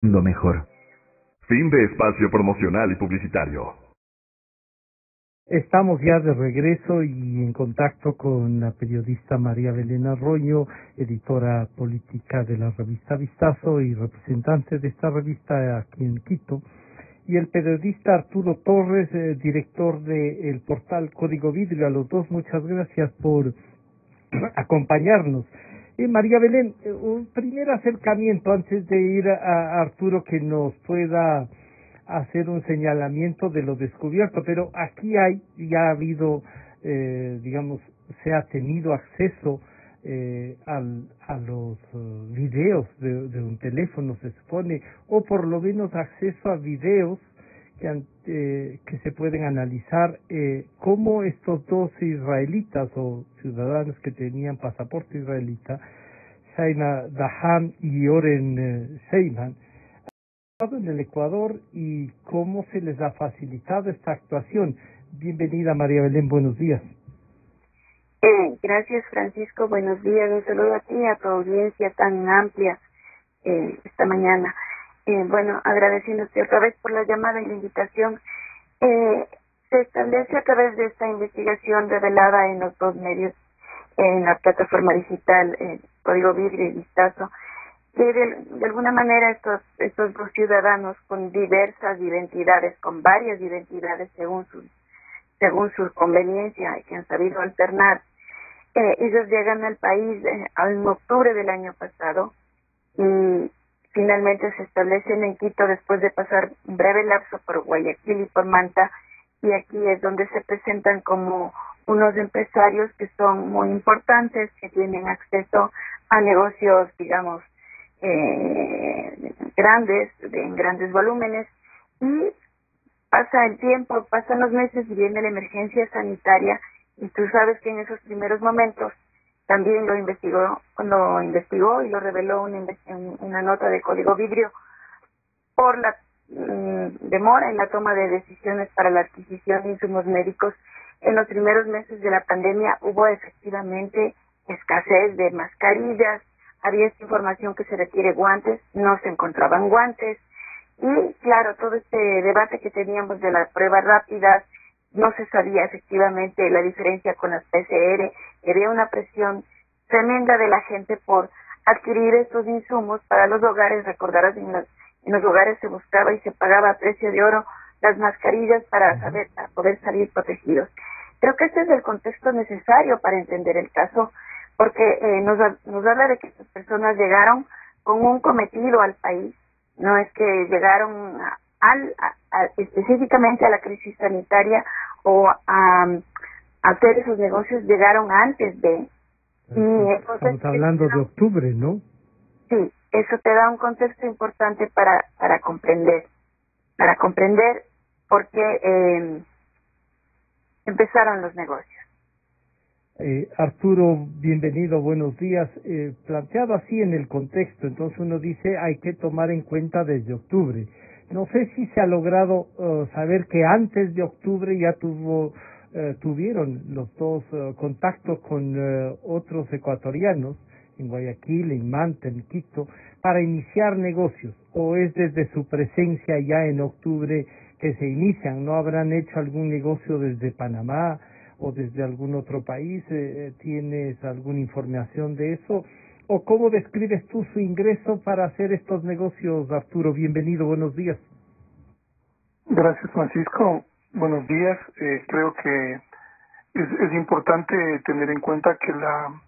Lo mejor. Fin de espacio promocional y publicitario. Estamos ya de regreso y en contacto con la periodista María Belén Arroyo, editora política de la revista Vistazo y representante de esta revista aquí en Quito, y el periodista Arturo Torres, director del portal Código Vidrio. A los dos, muchas gracias por acompañarnos. María Belén, un primer acercamiento antes de ir a Arturo, que nos pueda hacer un señalamiento de lo descubierto, pero aquí ya ha habido, se ha tenido acceso a los videos de un teléfono, se supone, o por lo menos acceso a videos que se pueden analizar cómo estos dos israelitas o ciudadanos que tenían pasaporte israelita, Shaina Dahan y Oren Seiman, en el Ecuador y cómo se les ha facilitado esta actuación. Bienvenida, María Belén, buenos días. Gracias, Francisco, buenos días. Un saludo a ti y a tu audiencia tan amplia esta mañana. Agradeciéndote otra vez por la llamada y la invitación. Se establece a través de esta investigación revelada en los dos medios, en la plataforma digital Código Vidrio y Vistazo, que de alguna manera estos dos ciudadanos con diversas identidades, con varias identidades según su conveniencia, que han sabido alternar, ellos llegan al país en octubre del año pasado y finalmente se establecen en Quito después de pasar un breve lapso por Guayaquil y por Manta, y aquí es donde se presentan como unos empresarios que son muy importantes, que tienen acceso a negocios, digamos, en grandes volúmenes, y pasa el tiempo, pasan los meses y viene la emergencia sanitaria, y tú sabes que en esos primeros momentos también lo investigó y lo reveló una nota de Código Vidrio por la demora en la toma de decisiones para la adquisición de insumos médicos. En los primeros meses de la pandemia hubo efectivamente escasez de mascarillas, había esta información que se requiere guantes, no se encontraban guantes, y claro, todo este debate que teníamos de las pruebas rápidas, no se sabía efectivamente la diferencia con las PCR, había una presión tremenda de la gente por adquirir estos insumos para los hogares. Recordarás, en los hogares se buscaba y se pagaba a precio de oro las mascarillas para poder salir protegidos. Creo que este es el contexto necesario para entender el caso, porque nos habla de que estas personas llegaron con un cometido al país, no es que llegaron específicamente a la crisis sanitaria o a hacer esos negocios, llegaron antes de. Y entonces, estamos hablando de octubre, ¿no? Sí, eso te da un contexto importante para comprender por qué empezaron los negocios. Arturo, bienvenido, buenos días. Planteado así en el contexto, entonces uno dice hay que tomar en cuenta desde octubre. No sé si se ha logrado saber que antes de octubre ya tuvieron los dos contactos con otros ecuatorianos en Guayaquil, en Manta, en Quito, para iniciar negocios, o es desde su presencia ya en octubre que se inician. ¿No habrán hecho algún negocio desde Panamá o desde algún otro país? ¿Tienes alguna información de eso? ¿O cómo describes tú su ingreso para hacer estos negocios, Arturo? Bienvenido, buenos días. Gracias, Francisco. Buenos días. Creo que es importante tener en cuenta que la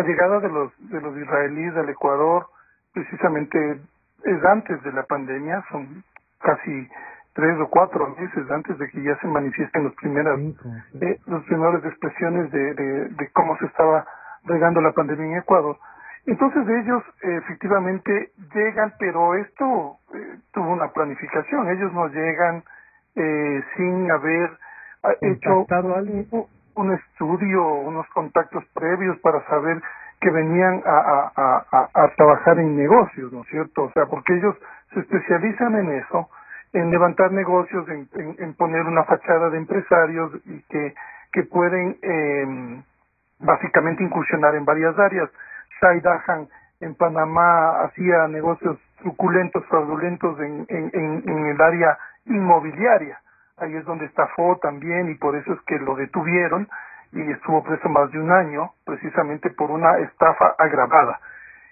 llegada de los israelíes al Ecuador precisamente es antes de la pandemia, son casi 3 o 4 meses antes de que ya se manifiesten las primeras expresiones de cómo se estaba regando la pandemia en Ecuador. Entonces ellos efectivamente llegan, pero esto tuvo una planificación. Ellos no llegan sin haber hecho un estudio, unos contactos previos para saber que venían a trabajar en negocios, ¿no es cierto? O sea, porque ellos se especializan en eso, en levantar negocios, en poner una fachada de empresarios y que pueden básicamente incursionar en varias áreas. Shai Dahan en Panamá hacía negocios truculentos, fraudulentos en el área inmobiliaria. Ahí es donde estafó también y por eso es que lo detuvieron y estuvo preso más de un año, precisamente por una estafa agravada.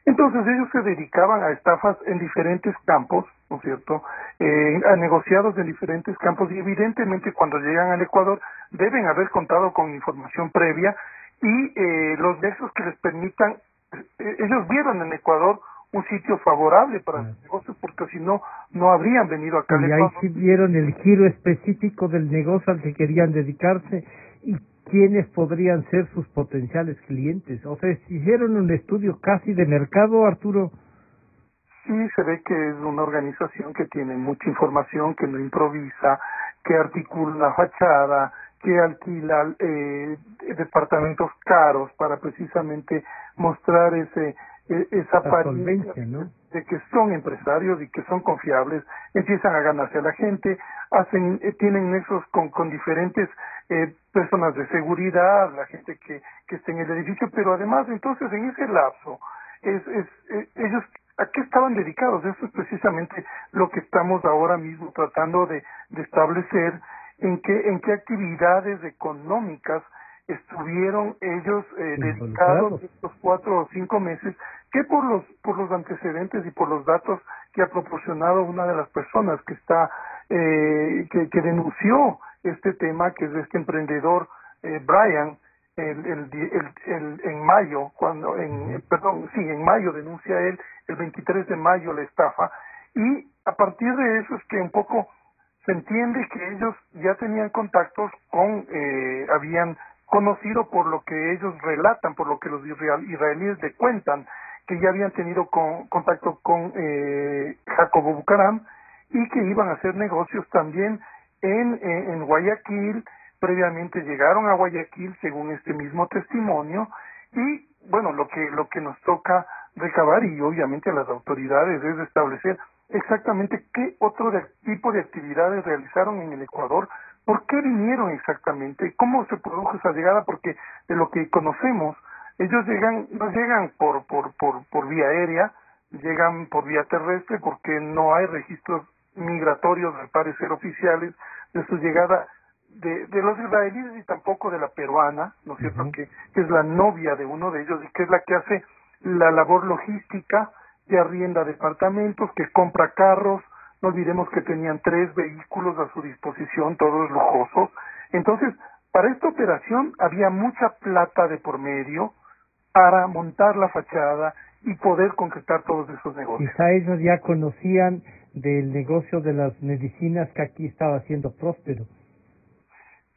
Entonces ellos se dedicaban a estafas en diferentes campos, ¿no es cierto?, a negociados en diferentes campos y evidentemente cuando llegan al Ecuador deben haber contado con información previa y los nexos que les permitan, ellos vieron en Ecuador un sitio favorable para los negocios porque si no, no habrían venido acá al Y ahí Ecuador. sí vieron el giro específico del negocio al que querían dedicarse y quiénes podrían ser sus potenciales clientes. O sea, hicieron un estudio casi de mercado, Arturo. Sí, se ve que es una organización que tiene mucha información, que no improvisa, que articula una fachada, que alquila departamentos caros para precisamente mostrar esa apariencia, ¿no?, de que son empresarios y que son confiables. Empiezan a ganarse a la gente, tienen nexos con diferentes personas de seguridad, la gente que está en el edificio, pero además entonces en ese lapso ellos ¿a qué estaban dedicados? Eso es precisamente lo que estamos ahora mismo tratando de establecer, en qué actividades económicas estuvieron ellos dedicados estos 4 o 5 meses, que por los antecedentes y por los datos que ha proporcionado una de las personas que está que denunció este tema, que es este emprendedor Brian, en mayo, en mayo denuncia él, el 23 de mayo la estafa, y a partir de eso es que un poco se entiende que ellos ya tenían contactos habían conocido por lo que ellos relatan, por lo que los israelíes le cuentan, que ya habían tenido contacto con Jacobo Bucaram y que iban a hacer negocios también en Guayaquil. Previamente llegaron a Guayaquil según este mismo testimonio y bueno, lo que nos toca recabar y obviamente a las autoridades es establecer exactamente qué otro tipo de actividades realizaron en el Ecuador, por qué vinieron exactamente, cómo se produjo esa llegada, porque de lo que conocemos ellos no llegan por vía aérea, llegan por vía terrestre porque no hay registros migratorios al parecer oficiales de su llegada de los israelíes y tampoco de la peruana, ¿no es cierto?, que es la novia de uno de ellos y que es la que hace la labor logística, que arrienda departamentos, que compra carros. No olvidemos que tenían 3 vehículos a su disposición, todos lujosos. Entonces, para esta operación había mucha plata de por medio para montar la fachada y poder concretar todos esos negocios. Quizá ellos ya conocían del negocio de las medicinas que aquí estaba siendo próspero.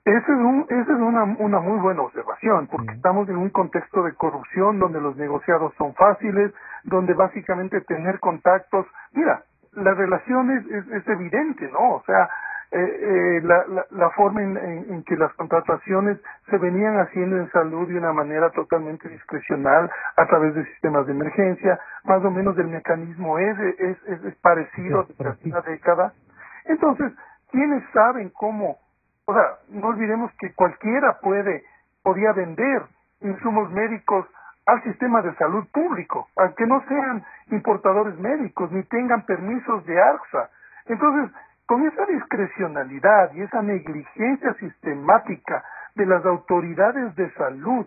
Esa es una muy buena observación, porque estamos en un contexto de corrupción donde los negociados son fáciles, donde básicamente tener contactos, mira, la relación es evidente, ¿no? O sea, la forma en que las contrataciones se venían haciendo en salud de una manera totalmente discrecional a través de sistemas de emergencia, más o menos el mecanismo es parecido de una década. Entonces, ¿quiénes saben cómo? O sea, no olvidemos que cualquiera podía vender insumos médicos al sistema de salud público, aunque no sean importadores médicos ni tengan permisos de ARCSA. Entonces, con esa discrecionalidad y esa negligencia sistemática de las autoridades de salud,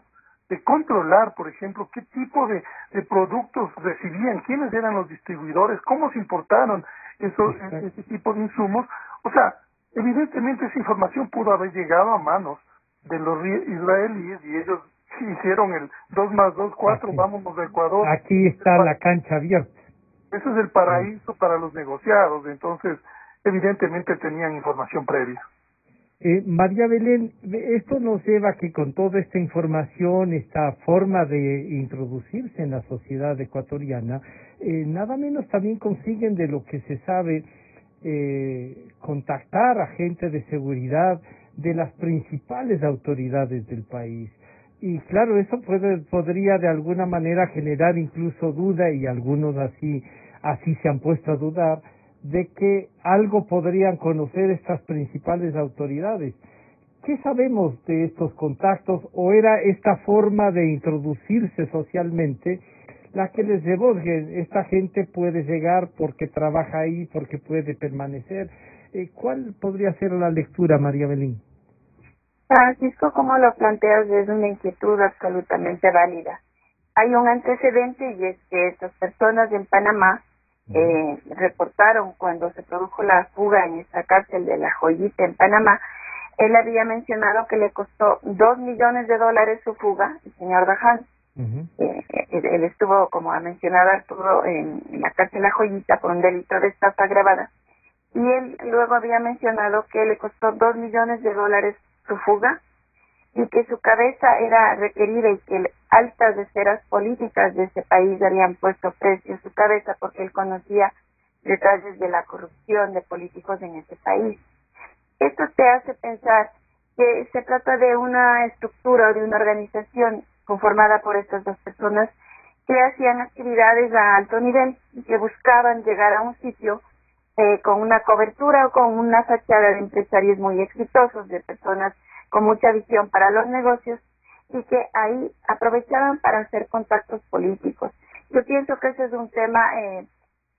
de controlar, por ejemplo, qué tipo de productos recibían, quiénes eran los distribuidores, cómo se importaron ese tipo de insumos, o sea, evidentemente esa información pudo haber llegado a manos de los israelíes y ellos hicieron el 2 más 2, 4, vámonos a Ecuador. Aquí está la cancha abierta. Ese es el paraíso para los negociados, entonces evidentemente tenían información previa. María Belén, esto nos lleva a que con toda esta información, esta forma de introducirse en la sociedad ecuatoriana, nada menos también consiguen, de lo que se sabe, contactar a gente de seguridad de las principales autoridades del país. Y claro, eso podría de alguna manera generar incluso duda, y algunos así se han puesto a dudar, de que algo podrían conocer estas principales autoridades. ¿Qué sabemos de estos contactos? ¿O era esta forma de introducirse socialmente la que les llevó, que esta gente puede llegar porque trabaja ahí, porque puede permanecer. ¿Cuál podría ser la lectura, María Belén? Francisco, como lo planteas, es una inquietud absolutamente válida. Hay un antecedente y es que estas personas en Panamá reportaron cuando se produjo la fuga en esta cárcel de La Joyita en Panamá. Él había mencionado que le costó $2 millones su fuga, el señor Dahan. Él estuvo, como ha mencionado Arturo, en la cárcel La Joyita por un delito de estafa agravada. Y él luego había mencionado que le costó $2 millones su fuga y que su cabeza era requerida y que altas esferas políticas de ese país habían puesto precio a su cabeza porque él conocía detalles de la corrupción de políticos en ese país. Esto te hace pensar que se trata de una estructura o de una organización conformada por estas dos personas que hacían actividades a alto nivel y que buscaban llegar a un sitio con una cobertura o con una fachada de empresarios muy exitosos, de personas con mucha visión para los negocios y que ahí aprovechaban para hacer contactos políticos. Yo pienso que ese es un tema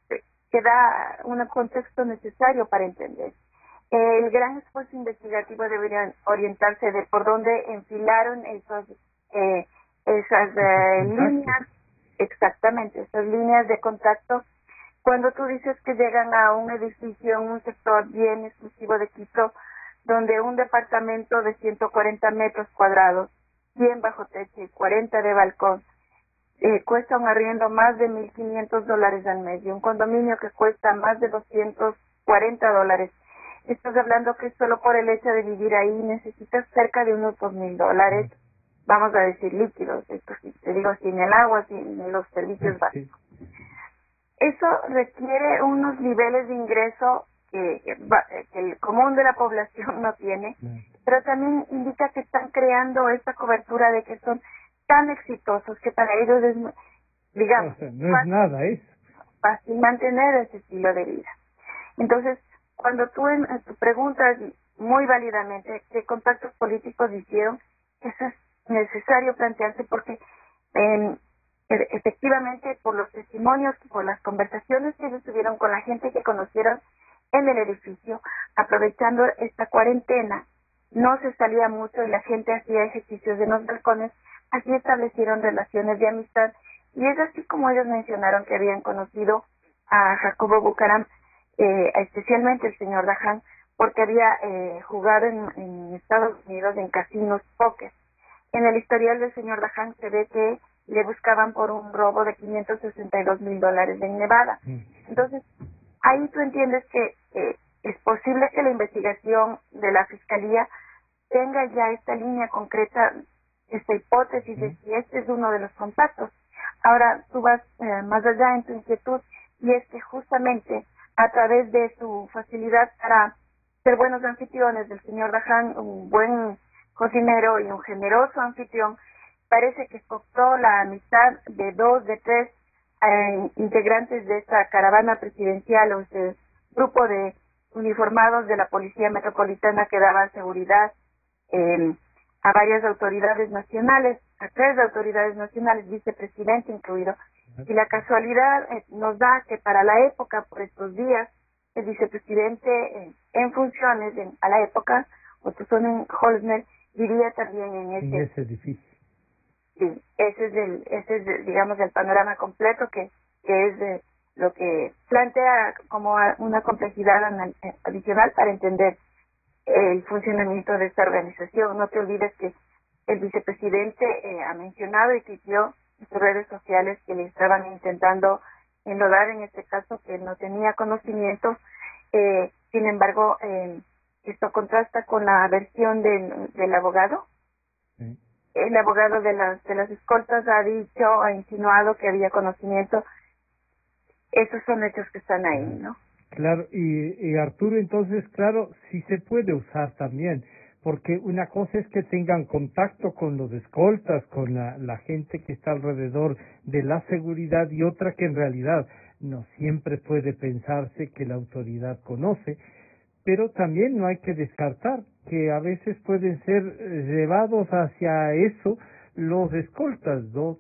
que da un contexto necesario para entender. El gran esfuerzo investigativo debería orientarse de por dónde enfilaron esas líneas, exactamente, esas líneas de contacto. Cuando tú dices que llegan a un edificio en un sector bien exclusivo de Quito, donde un departamento de 140 metros cuadrados, 100 bajo techo y 40 de balcón, cuesta un arriendo más de $1,500 al mes y un condominio que cuesta más de $240. Estás hablando que solo por el hecho de vivir ahí necesitas cerca de unos $2,000, vamos a decir líquidos, esto sí, te digo, sin el agua, sin los servicios básicos. Eso requiere unos niveles de ingreso que el común de la población no tiene, pero también indica que están creando esta cobertura de que son tan exitosos que para ellos es, digamos, no es nada, fácil mantener ese estilo de vida. Entonces, cuando tú preguntas muy válidamente qué contactos políticos hicieron, eso es necesario plantearse porque efectivamente por los testimonios, por las conversaciones que ellos tuvieron con la gente que conocieron en el edificio, aprovechando esta cuarentena, no se salía mucho y la gente hacía ejercicios en los balcones, así establecieron relaciones de amistad y es así como ellos mencionaron que habían conocido a Jacobo Bucaram, especialmente el señor Dahan, porque había jugado en Estados Unidos en casinos póker. En el historial del señor Dahan se ve que le buscaban por un robo de $562,000 en Nevada. Entonces, ahí tú entiendes que es posible que la investigación de la Fiscalía tenga ya esta línea concreta, esta hipótesis de si este es uno de los contactos. Ahora, tú vas más allá en tu inquietud y es que justamente a través de su facilidad para ser buenos anfitriones del señor Dahan, un buen cocinero y un generoso anfitrión, parece que cooptó la amistad de 2 de 3 integrantes de esta caravana presidencial o este grupo de uniformados de la Policía Metropolitana que daban seguridad a varias autoridades nacionales, a 3 autoridades nacionales, vicepresidente incluido. Y la casualidad nos da que para la época, por estos días, el vicepresidente en funciones, a la época, Otto Sonnenholzner, vivía también en ese edificio. Sí, ese es digamos, el panorama completo que es lo que plantea como una complejidad adicional para entender el funcionamiento de esta organización. No te olvides que el vicepresidente ha mencionado y tuiteó en sus redes sociales que le estaban intentando enlodar en este caso, que no tenía conocimiento. Sin embargo, esto contrasta con la versión del abogado. Sí. El abogado de las escoltas ha insinuado que había conocimiento. Esos son hechos que están ahí, ¿no? Claro, y Arturo, entonces, claro, sí se puede usar también, porque una cosa es que tengan contacto con los escoltas, con la gente que está alrededor de la seguridad, y otra que en realidad no siempre puede pensarse que la autoridad conoce, pero también no hay que descartar que a veces pueden ser llevados hacia eso los escoltas, ¿no?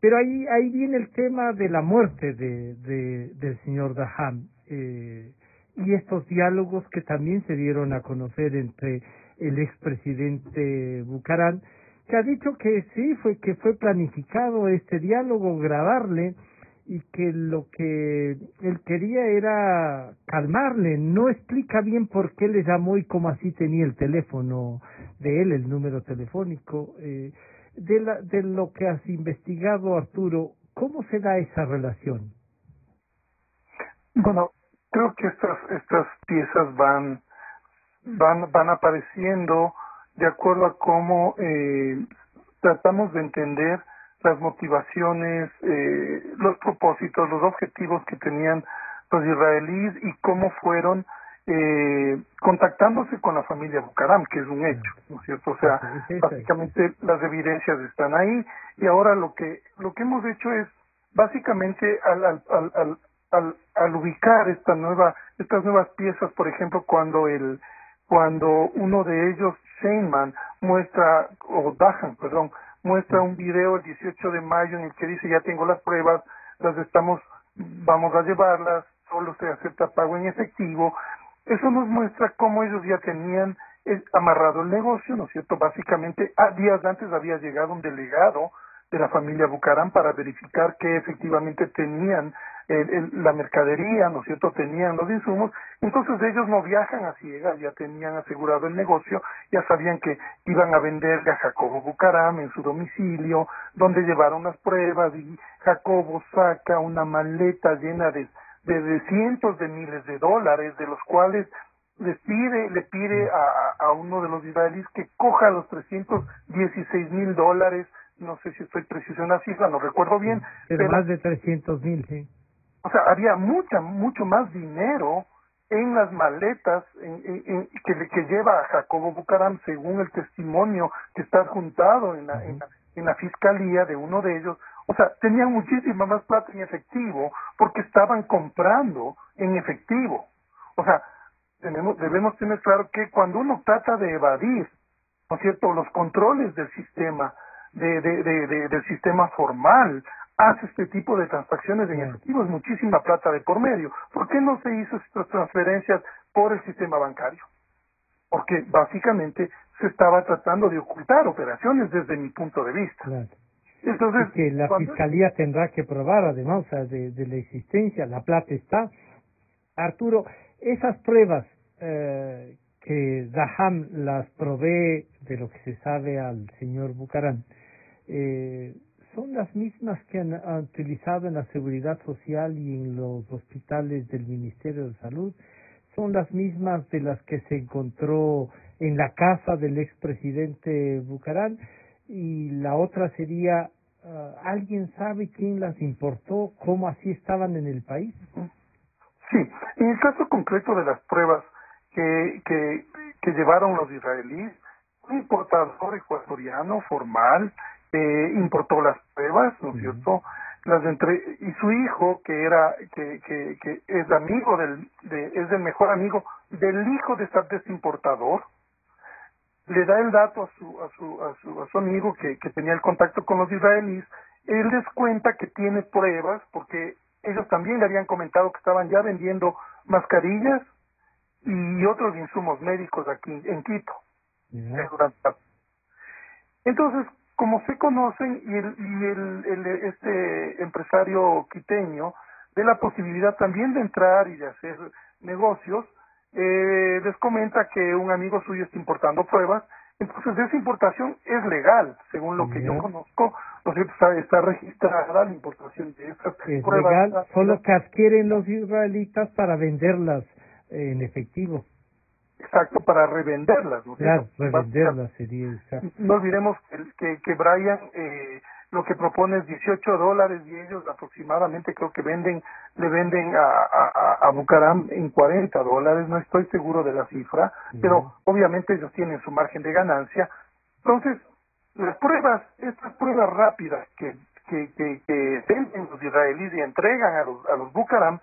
Pero ahí viene el tema de la muerte del señor Daham, y estos diálogos que también se dieron a conocer entre el expresidente Bucaram, que ha dicho que sí, fue planificado este diálogo, grabarle, y que lo que él quería era calmarle. No explica bien por qué le llamó y cómo así tenía el teléfono de él, el número telefónico. De lo que has investigado, Arturo, ¿cómo se da esa relación? Bueno, creo que estas piezas van apareciendo de acuerdo a cómo tratamos de entender las motivaciones, los propósitos, los objetivos que tenían los israelíes y cómo fueron contactándose con la familia Bucaram, que es un hecho, ¿no es cierto? O sea, básicamente las evidencias están ahí, y ahora lo que hemos hecho es básicamente al ubicar estas nuevas piezas, por ejemplo, cuando uno de ellos, Sheinman, muestra un video el 18 de mayo en el que dice: ya tengo las pruebas, vamos a llevarlas, solo se acepta pago en efectivo. Eso nos muestra cómo ellos ya tenían amarrado el negocio, ¿no es cierto? Básicamente, días antes había llegado un delegado de la familia Bucaram para verificar que efectivamente tenían la mercadería, ¿no es cierto?, tenían los insumos. Entonces ellos no viajan a ciegas, ya tenían asegurado el negocio, ya sabían que iban a venderle a Jacobo Bucaram en su domicilio, donde llevaron las pruebas, y Jacobo saca una maleta llena de cientos de miles de dólares, de los cuales le pide a uno de los israelíes que coja los $316,000, no sé si estoy preciso en la cifra, no recuerdo bien. Pero más de 300,000, sí. O sea, había mucho más dinero en las maletas que lleva a Jacobo Bucaram, según el testimonio que está adjuntado en la fiscalía de uno de ellos. O sea, tenían muchísima más plata en efectivo porque estaban comprando en efectivo. O sea, debemos tener claro que cuando uno trata de evadir, ¿no es cierto?, los controles del sistema, del sistema formal, hace este tipo de transacciones en efectivo, es muchísima plata de por medio. ¿Por qué no se hizo estas transferencias por el sistema bancario? Porque básicamente se estaba tratando de ocultar operaciones desde mi punto de vista. Claro. Entonces, y que la fiscalía tendrá que probar, además, o sea, de la existencia, la plata está. Arturo, esas pruebas que Daham las provee de lo que se sabe al señor Bucaram, son las mismas que han utilizado en la Seguridad Social y en los hospitales del Ministerio de Salud, son las mismas de las que se encontró en la casa del expresidente Bucaram, y la otra sería, ¿alguien sabe quién las importó? ¿Cómo así estaban en el país? Sí, en el caso concreto de las pruebas que llevaron los israelíes, un importador ecuatoriano formal importó las pruebas, ¿no es cierto? Y su hijo, que es amigo es el mejor amigo del hijo de este importador, le da el dato a su amigo que tenía el contacto con los israelíes. Él les cuenta que tiene pruebas porque ellos también le habían comentado que estaban ya vendiendo mascarillas y otros insumos médicos aquí en Quito. Entonces, como se conocen, este empresario quiteño ve la posibilidad también de entrar y de hacer negocios, les comenta que un amigo suyo está importando pruebas. Entonces esa importación es legal, según lo que yo conozco, ¿no es cierto? Está registrada la importación de esas pruebas. Es legal, solo que adquieren los israelitas para venderlas en efectivo. Exacto, para revenderlas, ¿no? Claro, revenderlas sería exacto. No olvidemos que Brian lo que propone es $18 y ellos aproximadamente creo que le venden a Bucaram en $40, no estoy seguro de la cifra, pero obviamente ellos tienen su margen de ganancia. Entonces, estas pruebas rápidas que venden los israelíes y entregan a los Bucaram,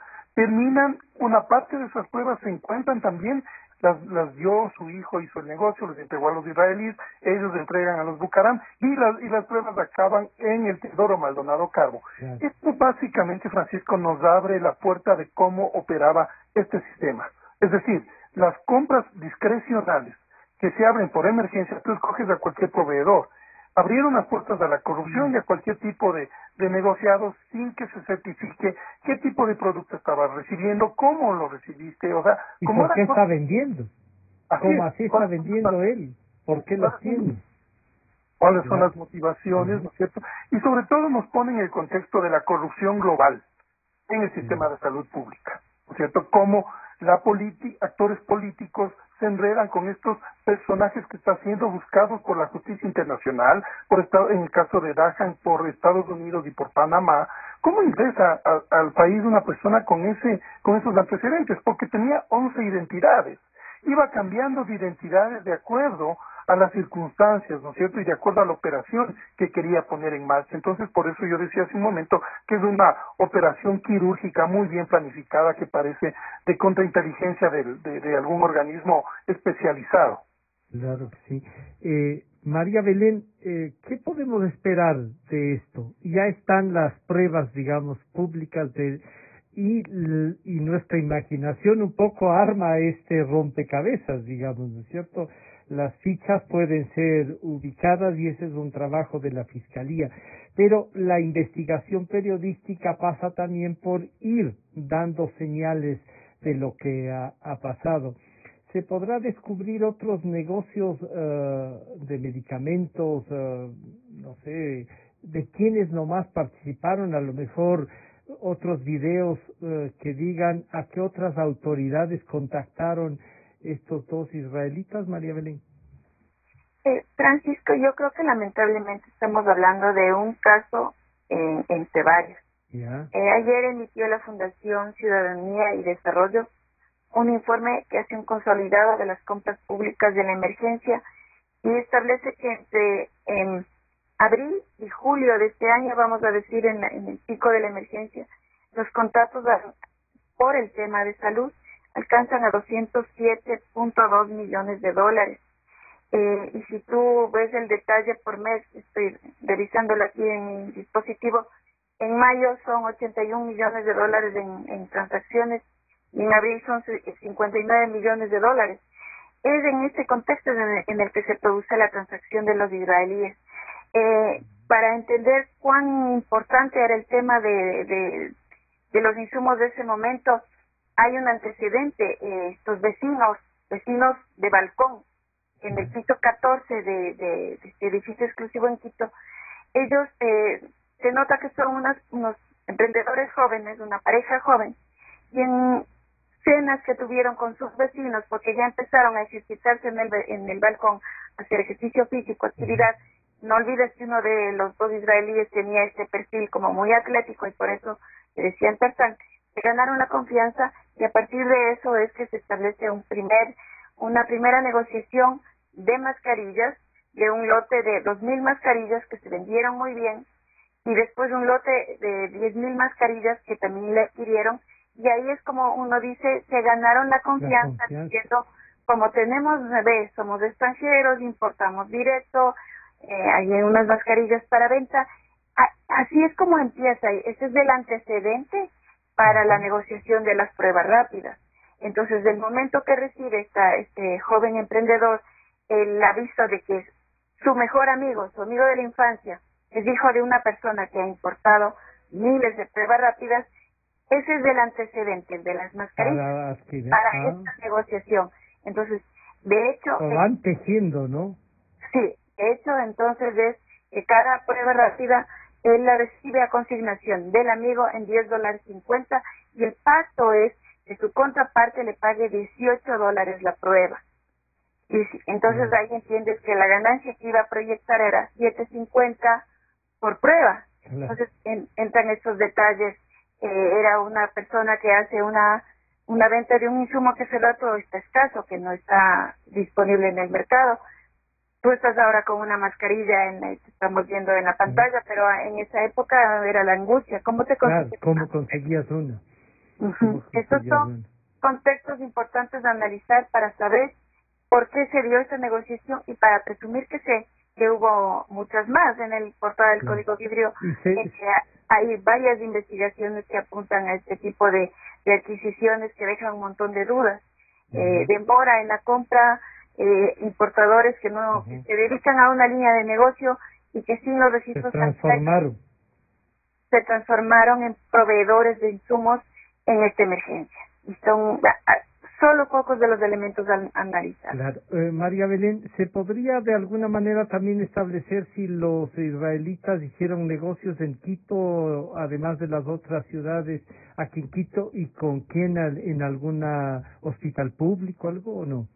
una parte de esas pruebas se encuentran también las dio, su hijo hizo el negocio, les entregó a los israelíes, ellos entregan a los Bucaram y las pruebas acaban en el Teodoro Maldonado Carbo. Claro. Esto básicamente, Francisco, nos abre la puerta de cómo operaba este sistema. Es decir, las compras discrecionales que se abren por emergencia, tú escoges a cualquier proveedor. Abrieron las puertas a la corrupción y a cualquier tipo de negociados sin que se certifique qué tipo de producto estabas recibiendo, cómo lo recibiste, o sea, ¿Y cómo por qué está vendiendo? ¿Cómo así está vendiendo él? ¿Por qué las tiene? ¿Cuáles son las motivaciones, no es cierto? Y sobre todo nos pone en el contexto de la corrupción global en el sistema de salud pública, ¿no es cierto? Cómo actores políticos se enredan con estos personajes que están siendo buscados por la justicia internacional, en el caso de Dahan, por Estados Unidos y por Panamá. ¿Cómo ingresa al país una persona con esos antecedentes? Porque tenía 11 identidades. Iba cambiando de identidades de acuerdo a las circunstancias, ¿no es cierto? Y de acuerdo a la operación que quería poner en marcha. Entonces, por eso yo decía hace un momento que es una operación quirúrgica muy bien planificada que parece de contrainteligencia de algún organismo especializado. Claro que sí. María Belén, ¿qué podemos esperar de esto? Ya están las pruebas, digamos, públicas y nuestra imaginación un poco arma este rompecabezas, digamos, ¿no es cierto? Las fichas pueden ser ubicadas y ese es un trabajo de la Fiscalía, pero la investigación periodística pasa también por ir dando señales de lo que ha pasado. ¿Se podrá descubrir otros negocios de medicamentos, no sé, de quienes nomás participaron, a lo mejor otros videos que digan a qué otras autoridades contactaron estos dos israelitas, María Belén? Francisco, yo creo que lamentablemente estamos hablando de un caso entre varios. Yeah. Ayer emitió la Fundación Ciudadanía y Desarrollo un informe que hace un consolidado de las compras públicas de la emergencia y establece que entre abril y julio de este año, vamos a decir en el pico de la emergencia, los contratos por el tema de salud alcanzan a 207.2 millones de dólares. Y si tú ves el detalle por mes, estoy revisándolo aquí en mi dispositivo, en mayo son 81 millones de dólares en transacciones y en abril son 59 millones de dólares. Es en este contexto en el que se produce la transacción de los israelíes. Para entender cuán importante era el tema de los insumos de ese momento, hay un antecedente. Estos vecinos de Balcón, en el piso 14 de este edificio exclusivo en Quito, ellos se nota que son unos emprendedores jóvenes, una pareja joven, y en cenas que tuvieron con sus vecinos, porque ya empezaron a ejercitarse en el balcón, a hacer ejercicio físico, actividad. No olvides que uno de los dos israelíes tenía este perfil como muy atlético y por eso le decían Tarzán. Se ganaron la confianza y a partir de eso es que se establece una primera negociación de mascarillas, de un lote de 2,000 mascarillas que se vendieron muy bien y después un lote de 10,000 mascarillas que también le adquirieron. Y ahí es como uno dice, se ganaron la confianza. Diciendo, como tenemos bebés, somos extranjeros, importamos directo, hay unas mascarillas para venta. Así es como empieza, ese es el antecedente para la negociación de las pruebas rápidas. Entonces, del momento que recibe este joven emprendedor el aviso de que su mejor amigo, su amigo de la infancia, es hijo de una persona que ha importado miles de pruebas rápidas, ese es el antecedente de las mascarillas para esta negociación. Entonces, de hecho... Lo van tejiendo, ¿no? Sí, de hecho, entonces es que cada prueba rápida él la recibe a consignación del amigo en $10.50 y el pacto es que su contraparte le pague $18 la prueba. Y entonces ahí entiendes que la ganancia que iba a proyectar era $7.50 por prueba. Entonces entran estos detalles. Era una persona que hace una venta de un insumo que ese rato está escaso, que no está disponible en el mercado. Tú estás ahora con una mascarilla, estamos viendo en la pantalla, pero en esa época era la angustia. ¿Cómo te conseguías? ¿Cómo conseguías una? Estos son contextos importantes de analizar para saber por qué se dio esta negociación y para presumir que hubo muchas más. En el portal del Código Vidrio hay varias investigaciones que apuntan a este tipo de adquisiciones que dejan un montón de dudas. Demora en la compra, importadores que no que se dedican a una línea de negocio y que sin los registros se transformaron en proveedores de insumos en esta emergencia. Y son solo pocos de los elementos a analizar. Claro. María Belén, ¿se podría de alguna manera también establecer si los israelitas hicieron negocios en Quito, además de las otras ciudades aquí en Quito, y con quién en alguna hospital público, algo o no?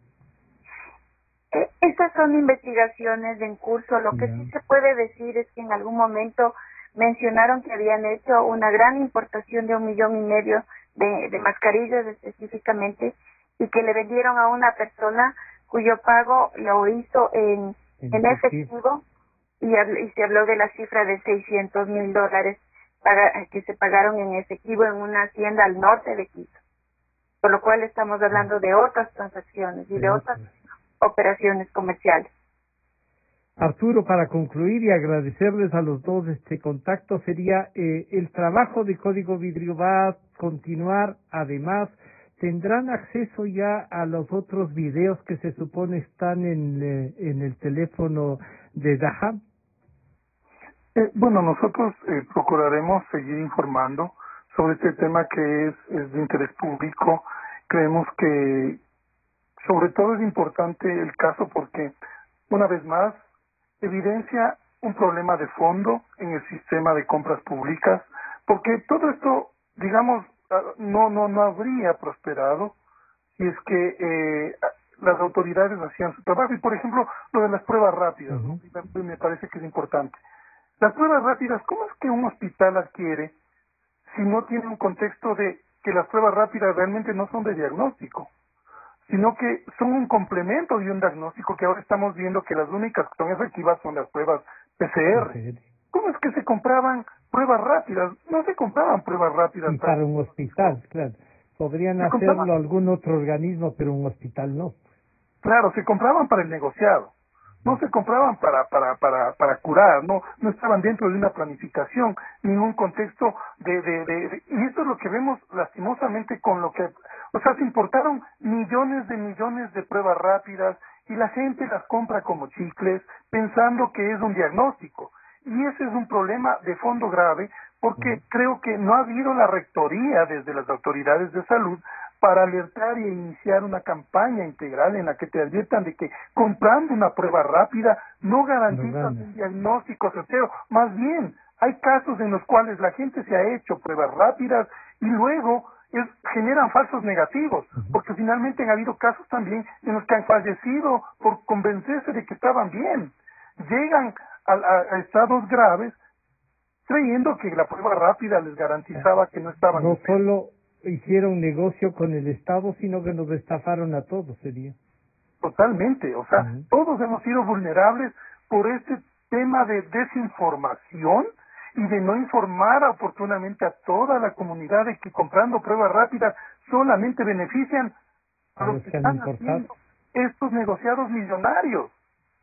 Estas son investigaciones en curso. Lo que sí se puede decir es que en algún momento mencionaron que habían hecho una gran importación de 1,5 millones de mascarillas específicamente, y que le vendieron a una persona cuyo pago lo hizo en efectivo, y se habló de la cifra de $600,000 que se pagaron en efectivo en una hacienda al norte de Quito, por lo cual estamos hablando de otras transacciones y de otras operaciones comerciales. Arturo, para concluir y agradecerles a los dos este contacto, sería el trabajo de Código Vidrio va a continuar. Además, ¿tendrán acceso ya a los otros videos que se supone están en el teléfono de Dahab? Bueno, nosotros procuraremos seguir informando sobre este tema que es de interés público. Creemos que sobre todo es importante el caso porque, una vez más, evidencia un problema de fondo en el sistema de compras públicas, porque todo esto, digamos, no habría prosperado si es que las autoridades hacían su trabajo. Y, por ejemplo, lo de las pruebas rápidas, ¿no? Me parece que es importante. Las pruebas rápidas, ¿cómo es que un hospital adquiere si no tiene un contexto de que las pruebas rápidas realmente no son de diagnóstico, sino que son un complemento de un diagnóstico, que ahora estamos viendo que las únicas que son efectivas son las pruebas PCR? ¿Cómo es que se compraban pruebas rápidas? No se compraban pruebas rápidas. Y para un hospital, claro. Podrían hacerlo algún otro organismo, pero un hospital no. Claro, se compraban para el negociado. No se compraban para curar, no estaban dentro de una planificación, ningún contexto y esto es lo que vemos lastimosamente con lo que, o sea, se importaron millones de pruebas rápidas y la gente las compra como chicles pensando que es un diagnóstico, y ese es un problema de fondo grave, porque creo que no ha habido la rectoría desde las autoridades de salud para alertar y iniciar una campaña integral en la que te adviertan de que comprando una prueba rápida no garantizas un diagnóstico certero. Más bien, hay casos en los cuales la gente se ha hecho pruebas rápidas y luego generan falsos negativos, porque finalmente han habido casos también en los que han fallecido por convencerse de que estaban bien. Llegan a estados graves creyendo que la prueba rápida les garantizaba que no estaban bien. No solo hicieron negocio con el Estado, sino que nos estafaron a todos, sería. Totalmente, o sea, todos hemos sido vulnerables por este tema de desinformación y de no informar oportunamente a toda la comunidad de que comprando pruebas rápidas solamente benefician a los que están haciendo estos negociados millonarios.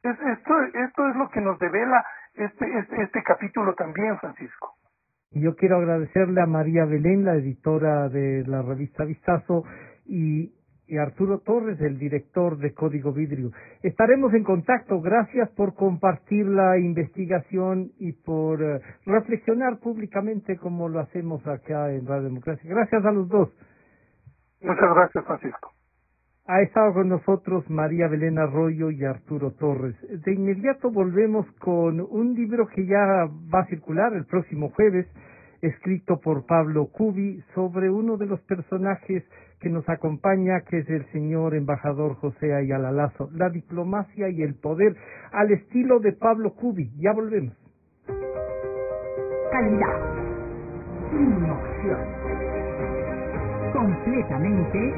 Esto es lo que nos devela este capítulo también, Francisco. Yo quiero agradecerle a María Belén, la editora de la revista Vistazo, y Arturo Torres, el director de Código Vidrio. Estaremos en contacto. Gracias por compartir la investigación y por reflexionar públicamente como lo hacemos acá en Radio Democracia. Gracias a los dos. Muchas gracias, Francisco. Ha estado con nosotros María Belén Arroyo y Arturo Torres. De inmediato volvemos con un libro que ya va a circular el próximo jueves, escrito por Pablo Cubi, sobre uno de los personajes que nos acompaña, que es el señor embajador José Ayala Lazo, la diplomacia y el poder, al estilo de Pablo Cubi. Ya volvemos. Calidad, innovación, completamente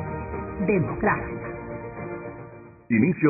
democrática. Inicio